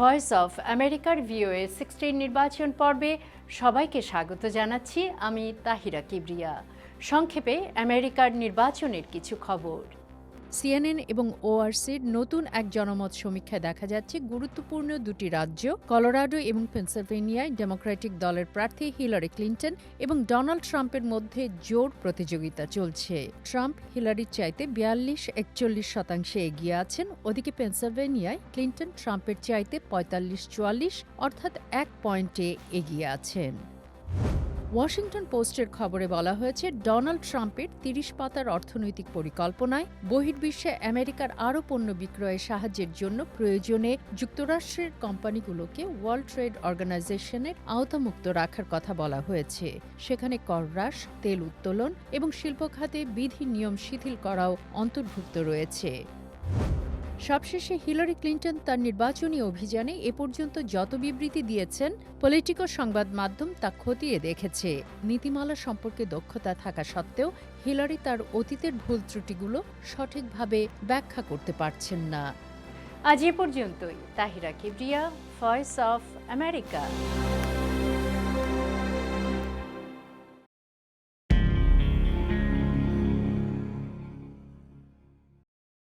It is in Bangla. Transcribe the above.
ভয়েস অফ আমেরিকার ভিওএ 16 নির্বাচন পর্বে সবাইকে স্বাগত জানাচ্ছি। আমি তাহিরা কিবরিয়া। সংক্ষেপে আমেরিকার নির্বাচনের কিছু খবর। সিএনএন এবং ওআরসির নতুন এক জনমত সমীক্ষায় দেখা যাচ্ছে গুরুত্বপূর্ণ দুটি রাজ্য কলোরাডো এবং পেনসিলভেনিয়ায় ডেমোক্রেটিক দলের প্রার্থী হিলারি ক্লিন্টন এবং ডোনাল্ড ট্রাম্পের মধ্যে জোর প্রতিযোগিতা চলছে। ট্রাম্প হিলারির চাইতে 42-41% এগিয়ে আছেন। ওদিকে পেনসিলভেনিয়ায় ক্লিন্টন ট্রাম্পের চাইতে 45-44 অর্থাৎ 1 পয়েন্টে এগিয়ে আছেন। ওয়াশিংটন পোস্টের খবরে বলা হয়েছে, ডোনাল্ড ট্রাম্পের 30 পাতার অর্থনৈতিক পরিকল্পনায় বহির্বিশ্বে আমেরিকার আরও পণ্য বিক্রয়ে সাহায্যের জন্য প্রয়োজনে যুক্তরাষ্ট্রের কোম্পানিগুলোকে ওয়ার্ল্ড ট্রেড অর্গানাইজেশনের আওতামুক্ত রাখার কথা বলা হয়েছে। সেখানে কর হ্রাস, তেল উত্তোলন এবং শিল্প খাতে বিধি নিয়ম শিথিল করাও অন্তর্ভুক্ত রয়েছে। সবশেষে হিলারি ক্লিন্টন তার নির্বাচনী অভিযানে এ পর্যন্ত যত বিবৃতি দিয়েছেন, পলিটিকো সংবাদ মাধ্যম তা খতিয়ে দেখেছে। নীতিমালা সম্পর্কে দক্ষতা থাকা সত্ত্বেও হিলারি তার অতীতের ভুল ত্রুটিগুলো সঠিকভাবে ব্যাখ্যা করতে পারছেন না। আজ এ পর্যন্তই। Tahira Kibria, voice of America.